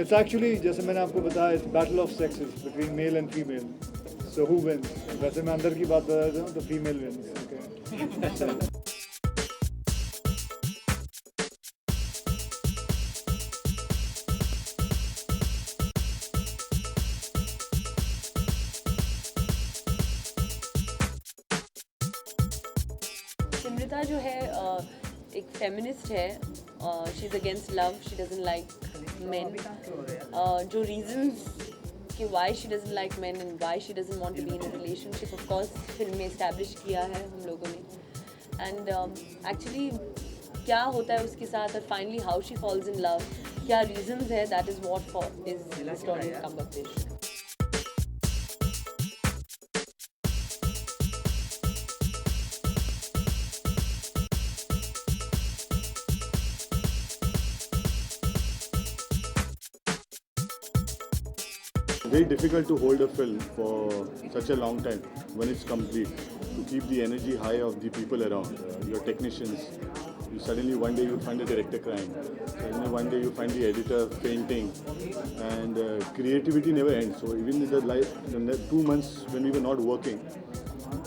It's actually जैसे मैंने आपको बताया it's battle of sexes between male and female. So who wins? वैसे मैं अंदर की बात बता देता हूँ तो female wins. Okay. सिमृता जो है एक फेमिनिस्ट है. She is against love. She doesn't like men. जो रीजंस कि why she doesn't like men and why she doesn't want to be in a relationship of course film में establish किया है हम लोगों ने. एंड एक्चुअली क्या होता है उसके साथ और finally how she falls in love, क्या रीजंस है, that is what for is the story come up with. Very difficult to hold a film for such a long time when it's complete. To keep the energy high of the people around, your technicians. Suddenly one day you find the director crying. Suddenly one day you find the editor fainting, and creativity never ends. So even in the 2 months when we were not working,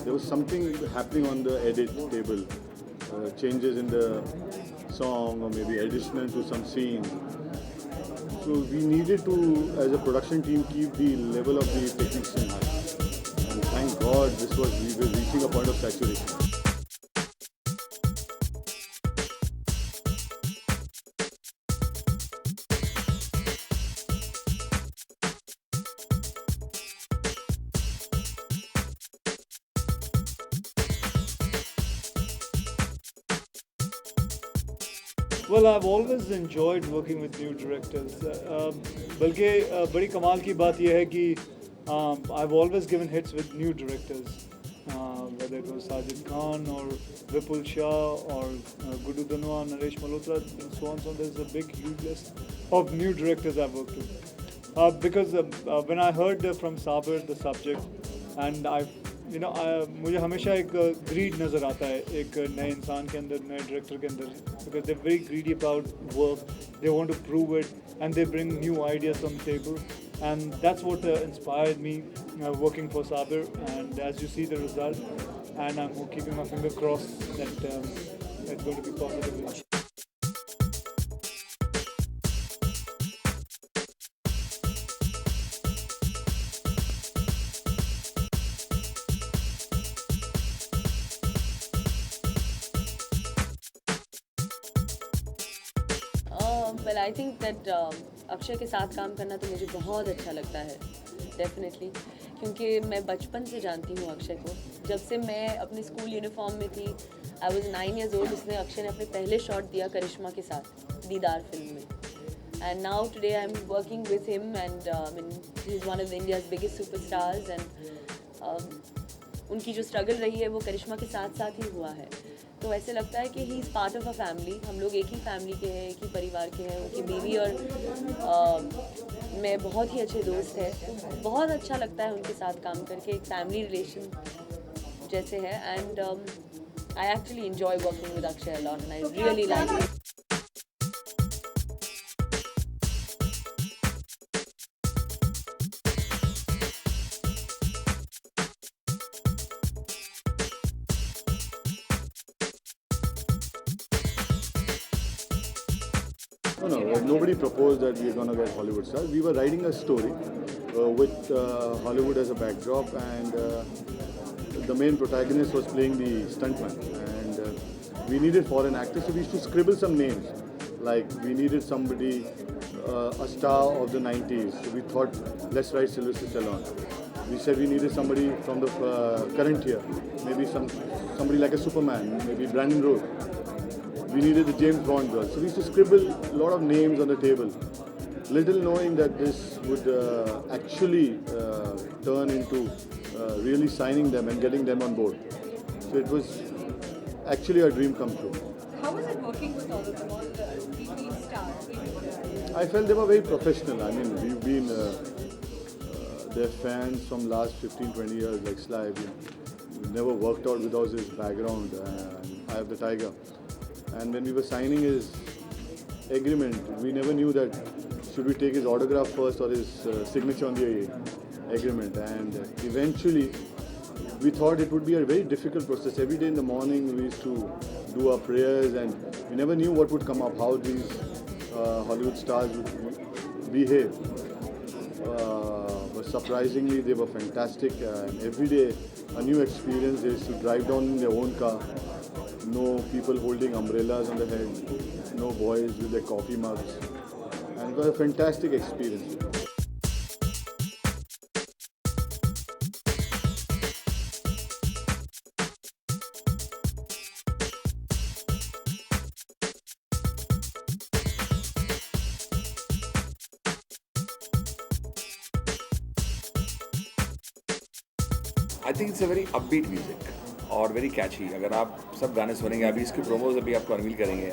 there was something happening on the edit table. Changes in the song or maybe additional to some scene. So we needed to, as a production team, keep the level of the technician high. And thank God we were reaching a point of saturation. Well, I've always enjoyed working with new directors. बल्कि बड़ी कमाल की बात यह है कि I've always given hits with new directors, whether it was Sajid Khan or Vipul Shah or Gudu Dhanwa, Naresh Malhotra, and so on. So there's a big, huge list of new directors I've worked with. Because when I heard from Saber the subject, and मुझे हमेशा एक grid नज़र आता है एक नए इंसान के अंदर, नए डायरेक्टर के अंदर, because they very greedy about work, they want to prove it and they bring new ideas on table, and that's what inspired me working for Saber, and as you see the result, and I'm keeping my finger crossed that it's going to be positive. Well I think that Akshay के साथ काम करना तो मुझे बहुत अच्छा लगता है डेफिनेटली, क्योंकि मैं बचपन से जानती हूँ अक्षय को. जब से मैं अपने स्कूल यूनिफॉर्म में थी, आई वॉज 9 years old, उसने अक्षय ने अपने पहले शॉट दिया करिश्मा के साथ दीदार फिल्म में. And now today I am working with him, and he is one of India's biggest superstars. And उनकी जो स्ट्रगल रही है वो करिश्मा के साथ साथ ही हुआ है. तो ऐसे लगता है कि he is part of a family. हम लोग एक ही फैमिली के हैं, एक ही परिवार के हैं. उनकी बीवी और मैं बहुत ही अच्छे दोस्त हैं. बहुत अच्छा लगता है उनके साथ काम करके, एक फैमिली रिलेशन जैसे है. And I actually enjoy working with Akshay a lot, and I really like it. No, nobody proposed that we are going to get Hollywood stars. We were writing a story with Hollywood as a backdrop, and the main protagonist was playing the stuntman. And we needed foreign actors, so we used to scribble some names. Like we needed somebody, a star of the 90s. So we thought, let's write Sylvester Stallone. We said we needed somebody from the current year, maybe somebody like a Superman, maybe Brandon Road. We needed the James Bond girl. So we used to scribble a lot of names on the table, little knowing that this would actually turn into really signing them and getting them on board. So it was actually a dream come true. How was it working with all of them, all the TV stars? I felt they were very professional. I mean, we've been their fans from last 15-20 years, like Sly. We never worked out without his background, and Eye of the Tiger. And when we were signing his agreement, we never knew that should we take his autograph first or his signature on the agreement? And eventually, we thought it would be a very difficult process. Every day in the morning, we used to do our prayers, and we never knew what would come up, how these Hollywood stars would behave. But surprisingly, they were fantastic, and every day a new experience. They used to drive down in their own car. No people holding umbrellas on the head, no boys with their coffee mugs, and it was a fantastic experience. I think it's a very upbeat music और very catchy. अगर आप सब गाने सुनेंगे, अभी इसके promos अभी आपको अनवील करेंगे.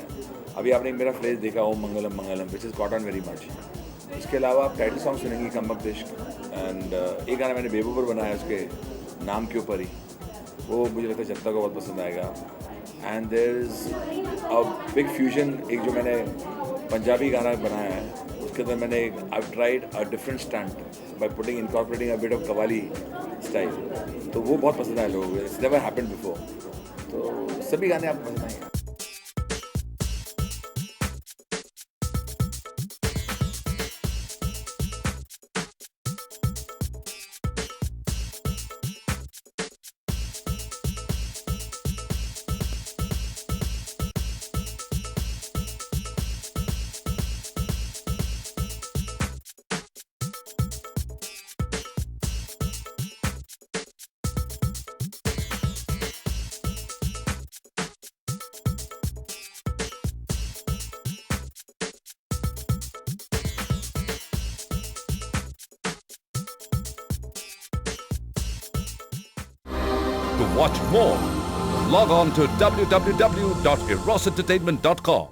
अभी आपने मेरा फ्रेज देखा, Om Mangalam Mangalam, which is caught on very much. इसके अलावा आप टाइटल सॉन्ग सुनेंगे कमबख्त इश्क, एंड एक गाना मैंने बेबूबर बनाया उसके नाम के ऊपर ही, वो मुझे लगता है जनता को बहुत पसंद आएगा. And there is a big fusion, एक जो मैंने पंजाबी गाना बनाया है, उसके अंदर मैंने I tried a different stunt by putting incorporating a bit of qawwali style. तो वो बहुत पसंद आया लोगों को. It's never happened before. तो सभी गाने आपको पसंद आएंगे. To watch more, log on to www.erosentertainment.com.